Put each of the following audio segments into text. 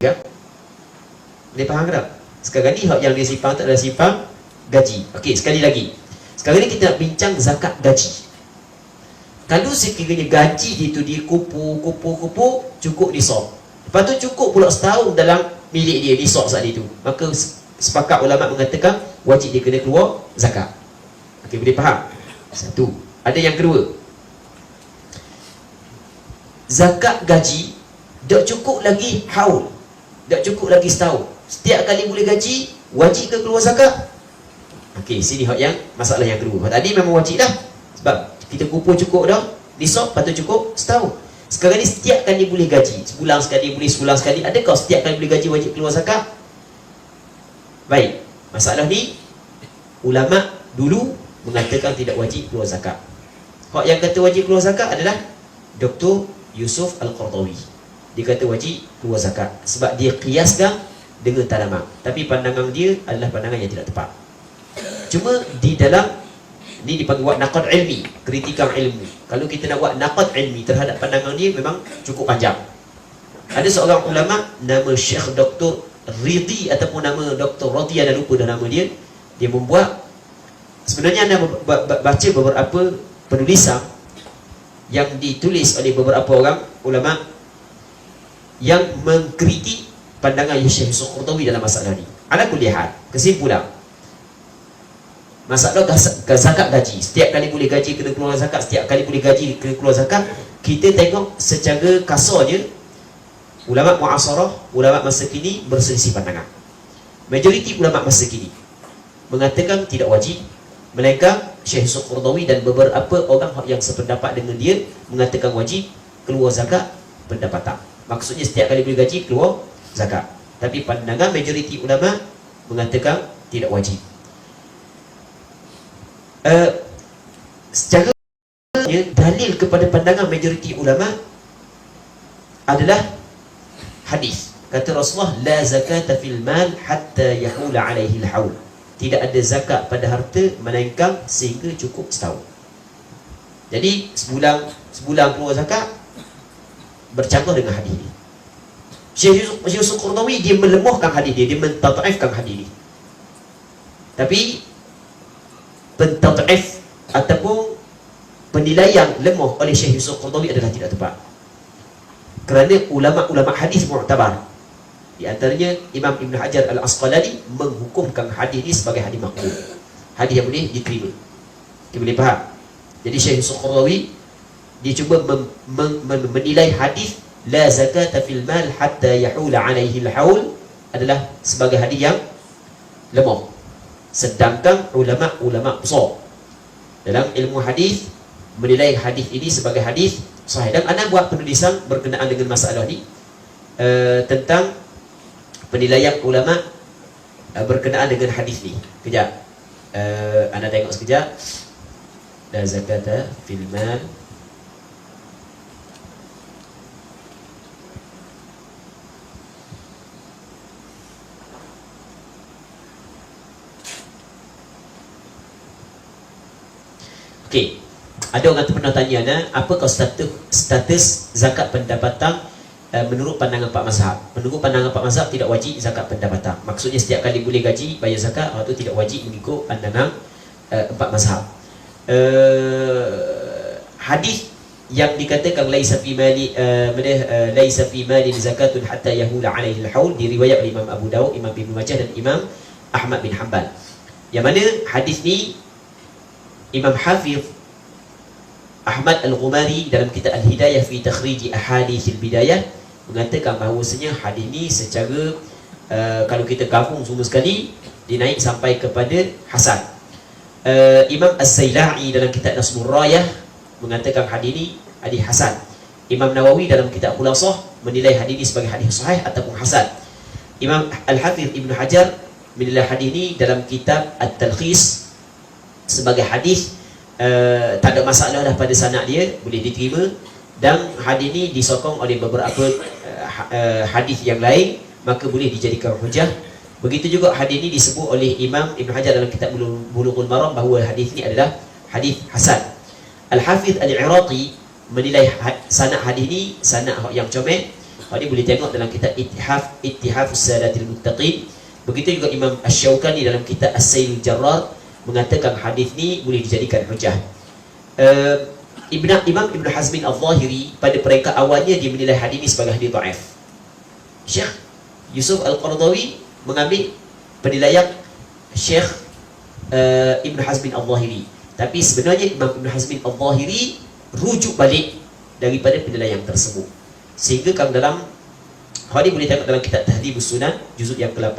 kan? Boleh faham ke tak? Sekarang ni hak yang dia simpan tu adalah simpan gaji. Okey, sekali lagi. Sekarang ni kita nak bincang zakat gaji. Kalau sekiranya gaji dia tu dikumpul, cukup nisab. Lepas tu cukup pula setahun dalam milik dia, nisab saat itu. Maka sepakat ulama mengatakan wajib dia kena keluar zakat. Okey, boleh faham? Satu. Ada yang kedua. Zakat gaji tak cukup lagi haul. Tak cukup lagi setahun. Setiap kali boleh gaji, wajib ke keluar zakat? Okey, sini hak yang masalah yang kedua. Tadi memang wajib dah. Sebab kita kumpul cukup dah, nisab, patut cukup setahun. Sekarang ni setiap kali boleh gaji. Sebulan sekali, boleh sebulan sekali. Adakah setiap kali boleh gaji wajib keluar zakat? Baik. Masalah ni, ulama dulu mengatakan tidak wajib keluar zakat. Hak yang kata wajib keluar zakat adalah Dr. Yusuf Al-Qardawi. Dia kata wajib keluar zakat sebab dia kiaskan dengan tanaman. Tapi pandangan dia adalah pandangan yang tidak tepat. Cuma di dalam ni dipanggil buat naqad ilmi, kritikan ilmu. Kalau kita nak buat naqad ilmi terhadap pandangan dia memang cukup panjang. Ada seorang ulama nama Syekh Dr. Ridhi ataupun nama Dr. Radhi, ada lupa dah nama dia. Dia membuat, sebenarnya anda baca beberapa penulisan yang ditulis oleh beberapa orang ulama yang mengkritik pandangan Syekh Qardawi dalam masalah ni. Ala kulli hal, kesimpulan masalah zakat gaji, setiap kali boleh gaji kena keluar zakat, setiap kali boleh gaji kena keluar zakat. Kita tengok secara kasarnya ulama muasarah, ulama masa kini berselisih pandangan. Majoriti ulama masa kini mengatakan tidak wajib, melainkan Syekh Qardawi dan beberapa orang yang sependapat dengan dia mengatakan wajib keluar zakat pendapatan. Maksudnya setiap kali boleh gaji keluar zakat. Tapi pandangan majoriti ulama mengatakan tidak wajib. Secara dalil kepada pandangan majoriti ulama adalah hadis. Kata Rasulullah, la zakata fil mal hatta yahula alaihi al-haul. Tidak ada zakat pada harta melainkan sehingga cukup setahun. Jadi sebulan keluar zakat bercanggah dengan hadis ini. Syekh Yusuf Qardawi dia melemahkan hadis dia mentad'ifkan hadis ini. Tapi pentad'if ataupun penilaian lemah oleh Syekh Yusuf Qardawi adalah tidak tepat. Kerana ulama-ulama hadis mu'tabar, di antaranya Imam Ibn Hajar Al-Asqalani menghukumkan hadis ini sebagai hadis maqbul, hadis yang boleh diterima. Kita boleh faham. Jadi Syekh Yusuf Qardawi dia cuba menilai hadis la zakata fil mal hatta yahula alaihi al-haul adalah sebagai hadis yang lemah. Sedangkan ulama-ulama besar dalam ilmu hadis menilai hadis ini sebagai hadis sahih. Dan anda buat penulisan berkenaan dengan masalah ni tentang penilaian ulama berkenaan dengan hadis ni. Kejap, anda tengok sekejap. La zakata fil mal Okey, ada orang pernah tanya apakah status zakat pendapatan menurut pandangan Pak Mazhab. Menurut pandangan Pak Mazhab tidak wajib zakat pendapatan. Maksudnya setiap kali boleh gaji bayar zakat, atau tidak wajib mengikut pandangan Pak Mazhab. Hadis yang dikatakan laisa fi mali laisa fi mali zakatun hatta yahula alaihi al-haul diriwayat oleh Imam Abu Dawud, Imam Ibnu Majah dan Imam Ahmad bin Hanbal. Yang mana hadis ni Imam Hafiz Ahmad Al-Ghumari dalam kitab Al-Hidayah fi Takhrij Ahadits Al-Bidayah mengatakan bahawasanya hadis ni secara kalau kita gabung semua sekali dia naik sampai kepada hasan. Imam Az-Zaila'i dalam kitab Nasmur Rayah mengatakan hadis ni hadis hasan. Imam Nawawi dalam kitab Khulasah menilai hadis ni sebagai hadis sahih ataupun hasan. Imam Al-Hafiz Ibn Hajar menilai hadis ni dalam kitab At-Talkhis sebagai hadis tak ada masalah dah pada sanad dia, boleh diterima. Dan hadis ni disokong oleh beberapa hadis yang lain, maka boleh dijadikan hujah. Begitu juga hadis ni disebut oleh Imam Ibn Hajar dalam kitab Bulughul Maram bahawa hadis ni adalah hadis hasan. Al-Hafiz Al-Iraqi menilai sanad hadis ni sanad yang comel. Ini boleh tengok dalam kitab Ittihaf Sadatil Muttaqin. Begitu juga Imam Asy-Syaukani dalam kitab As-Sailul Jarrar mengatakan hadis ni boleh dijadikan hujah. Imam Ibn Hazmin Al-Zahiri pada peringkat awalnya dia menilai hadis ini sebagai hadis dhaif. Syekh Yusuf Al-Qaradawi mengambil penilaian Syekh Ibn Hazmin Al-Zahiri. Tapi sebenarnya Imam Ibn Hazmin Al-Zahiri rujuk balik daripada penilaian tersebut. Sehingga kalau dalam hadis boleh tengok dalam kitab Tahdhibus Sunan juzuk yang ke-8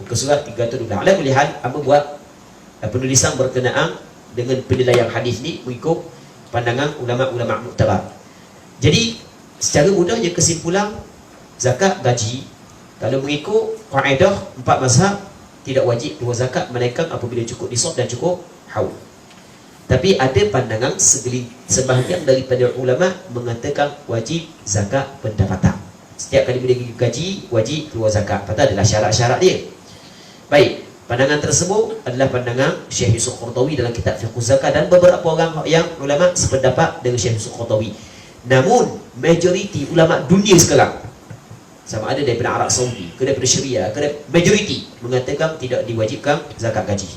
muka surat 312. Ala kulli hal, apa buat penulisan berkenaan dengan penilaian hadis ni mengikut pandangan ulama-ulama muktabar. Jadi secara mudahnya kesimpulan zakat gaji kalau mengikut kaedah 4 mazhab tidak wajib keluar zakat melainkan apabila cukup nisab dan cukup haul. Tapi ada pandangan sebahagian daripada ulama mengatakan wajib zakat pendapatan. Setiap kali boleh gaji wajib keluar zakat. Patut adalah syarat-syarat dia. Baik, pandangan tersebut adalah pandangan Syekh Yusuf Qaradawi dalam kitab Fiqh Zakat dan beberapa orang yang ulama sependapat dengan Syekh Yusuf Qaradawi. Namun majoriti ulama dunia sekarang, sama ada daripada Arab Saudi, ke daripada Syria, ke majoriti mengatakan tidak diwajibkan zakat gaji.